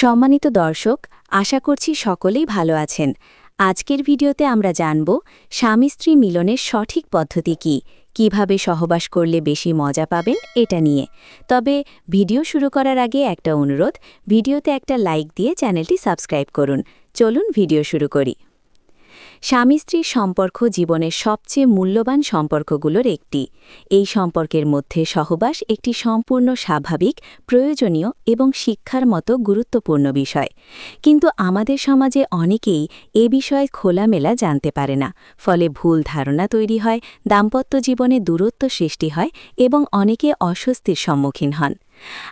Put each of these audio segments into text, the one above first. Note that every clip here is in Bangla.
সম্মানিত দর্শক, আশা করছি সকলেই ভালো আছেন। আজকের ভিডিওতে আমরা জানব স্বামী স্ত্রী মিলনের সঠিক পদ্ধতি কী, কিভাবে সহবাস করলে বেশি মজা পাবেন এটা নিয়ে। তবে ভিডিও শুরু করার আগে একটা অনুরোধ, ভিডিওতে একটা লাইক দিয়ে চ্যানেলটি সাবস্ক্রাইব করুন। চলুন ভিডিও শুরু করি। স্বামী স্ত্রীর সম্পর্ক জীবনের সবচেয়ে মূল্যবান সম্পর্কগুলোর একটি। এই সম্পর্কের মধ্যে সহবাস একটি সম্পূর্ণ স্বাভাবিক, প্রয়োজনীয় এবং শিক্ষার মতো গুরুত্বপূর্ণ বিষয়। কিন্তু আমাদের সমাজে অনেকেই এ বিষয়ে খোলামেলা জানতে পারে না, ফলে ভুল ধারণা তৈরি হয়, দাম্পত্য জীবনে দূরত্ব সৃষ্টি হয় এবং অনেকে অস্বস্তির সম্মুখীন হন।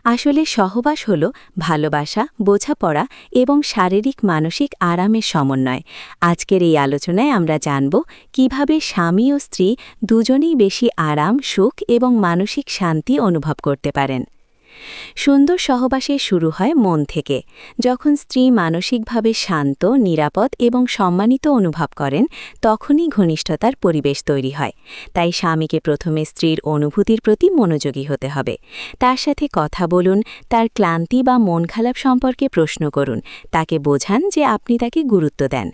আসলে সহবাস হল ভালোবাসা, বোঝাপড়া এবং শারীরিক মানসিক আরামের সমন্বয়। আজকের এই আলোচনায় আমরা জানব কিভাবে স্বামী ও স্ত্রী দুজনেই বেশি আরাম, সুখ এবং মানসিক শান্তি অনুভব করতে পারেন। সুন্দর সহবাসের শুরু হয় মন থেকে। যখন স্ত্রী মানসিকভাবে শান্ত, নিরাপদ এবং সম্মানিত অনুভব করেন, তখনই ঘনিষ্ঠতার পরিবেশ তৈরি হয়। তাই স্বামীকে প্রথমে স্ত্রীর অনুভূতির প্রতি মনোযোগী হতে হবে। তার সাথে কথা বলুন, তার ক্লান্তি বা মন খারাপ সম্পর্কে প্রশ্ন করুন, তাকে বোঝান যে আপনি তাকে গুরুত্ব দেন।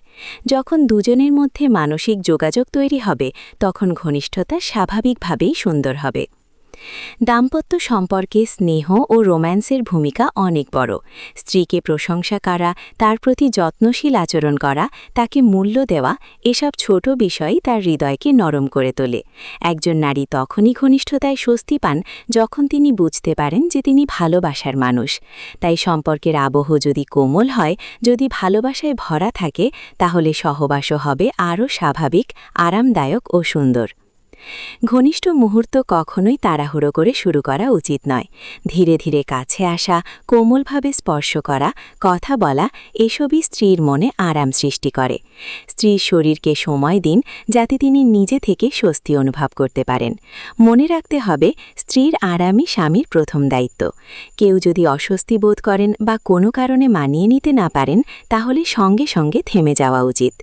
যখন দুজনের মধ্যে মানসিক যোগাযোগ তৈরি হবে, তখন ঘনিষ্ঠতা স্বাভাবিকভাবেই সুন্দর হবে। দাম্পত্য সম্পর্কে স্নেহ ও রোম্যান্সের ভূমিকা অনেক বড়। স্ত্রীকে প্রশংসা করা, তার প্রতি যত্নশীল আচরণ করা, তাকে মূল্য দেওয়া, এসব ছোট বিষয়ই তার হৃদয়কে নরম করে তোলে। একজন নারী তখনই ঘনিষ্ঠতায় স্বস্তি পান যখন তিনি বুঝতে পারেন যে তিনি ভালোবাসার মানুষ। তাই সম্পর্কের আবহ যদি কোমল হয়, যদি ভালোবাসায় ভরা থাকে, তাহলে সহবাসও হবে আরও স্বাভাবিক, আরামদায়ক ও সুন্দর। ঘনিষ্ঠ মুহূর্ত কখনোই তাড়াহুড়ো করে শুরু করা উচিত নয়। ধীরে ধীরে কাছে আসা, কোমলভাবে স্পর্শ করা, কথা বলা, এসবই স্ত্রীর মনে আরাম সৃষ্টি করে। স্ত্রীর শরীরকে সময় দিন, যাতে তিনি নিজে থেকে স্বস্তি অনুভব করতে পারেন। মনে রাখতে হবে, স্ত্রীর আরামই স্বামীর প্রথম দায়িত্ব। কেউ যদি অস্বস্তি বোধ করেন বা কোনো কারণে মানিয়ে নিতে না পারেন, তাহলে সঙ্গে সঙ্গে থেমে যাওয়া উচিত।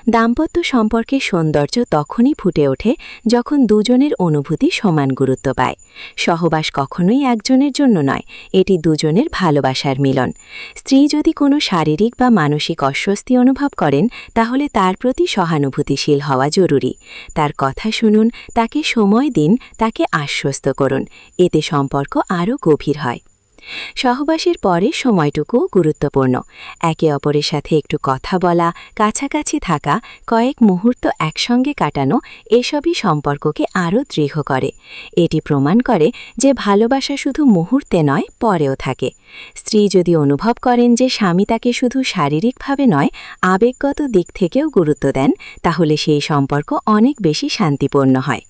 দাম্পত্য সম্পর্কের সৌন্দর্য তখনই ফুটে ওঠে যখন দুজনের অনুভূতি সমান গুরুত্ব পায়। সহবাস কখনোই একজনের জন্য নয়, এটি দুজনের ভালোবাসার মিলন। স্ত্রী যদি কোনো শারীরিক বা মানসিক অস্বস্তি অনুভব করেন, তাহলে তার প্রতি সহানুভূতিশীল হওয়া জরুরি। তার কথা শুনুন, তাকে সময় দিন, তাকে আশ্বস্ত করুন। এতে সম্পর্ক আরও গভীর হয়। সহবাসের পরের সময়টুকুও গুরুত্বপূর্ণ। একে অপরের সাথে একটু কথা বলা, কাছাকাছি থাকা, কয়েক মুহূর্ত একসঙ্গে কাটানো, এসবই সম্পর্ককে আরও দৃঢ় করে। এটি প্রমাণ করে যে ভালোবাসা শুধু মুহূর্তে নয়, পরেও থাকে। স্ত্রী যদি অনুভব করেন যে স্বামী তাকে শুধু শারীরিকভাবে নয়, আবেগগত দিক থেকেও গুরুত্ব দেন, তাহলে সেই সম্পর্ক অনেক বেশি শান্তিপূর্ণ হয়।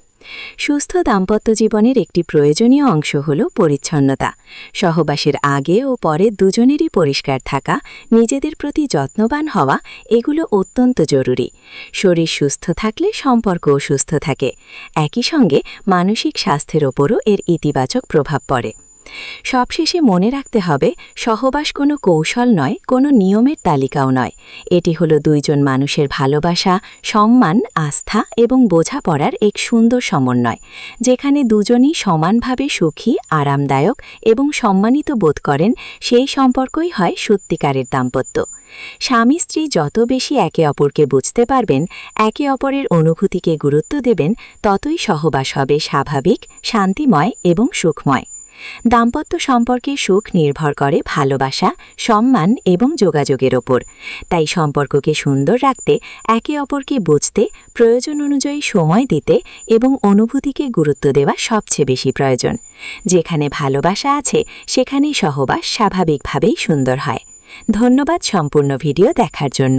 সুস্থ দাম্পত্য জীবনের একটি প্রয়োজনীয় অংশ হল পরিচ্ছন্নতা। সহবাসের আগে ও পরে দুজনেরই পরিষ্কার থাকা, নিজেদের প্রতি যত্নবান হওয়া, এগুলো অত্যন্ত জরুরি। শরীর সুস্থ থাকলে সম্পর্কও সুস্থ থাকে। একই সঙ্গে মানসিক স্বাস্থ্যের ওপরও এর ইতিবাচক প্রভাব পড়ে। সবশেষে মনে রাখতে হবে, সহবাস কোনো কৌশল নয়, কোনো নিয়মের তালিকাও নয়। এটি হলো দুইজন মানুষের ভালোবাসা, সম্মান, আস্থা এবং বোঝাপড়ার এক সুন্দর সমন্বয়, যেখানে দুজনই সমানভাবে সুখী, আরামদায়ক এবং সম্মানিত বোধ করেন। সেই সম্পর্কই হয় সত্যিকারের দাম্পত্য। স্বামী স্ত্রী যত বেশি একে অপরকে বুঝতে পারবেন, একে অপরের অনুভূতিকে গুরুত্ব দেবেন, ততই সহবাস হবে স্বাভাবিক, শান্তিময় এবং সুখময়। দাম্পত্য সম্পর্কের সুখ নির্ভর করে ভালোবাসা, সম্মান এবং যোগাযোগের ওপর। তাই সম্পর্ককে সুন্দর রাখতে, একে অপরকে বুঝতে, প্রয়োজন অনুযায়ী সময় দিতে এবং অনুভূতিকে গুরুত্ব দেওয়া সবচেয়ে বেশি প্রয়োজন। যেখানে ভালোবাসা আছে, সেখানেই সহবাস স্বাভাবিকভাবেই সুন্দর হয়। ধন্যবাদ সম্পূর্ণ ভিডিও দেখার জন্য।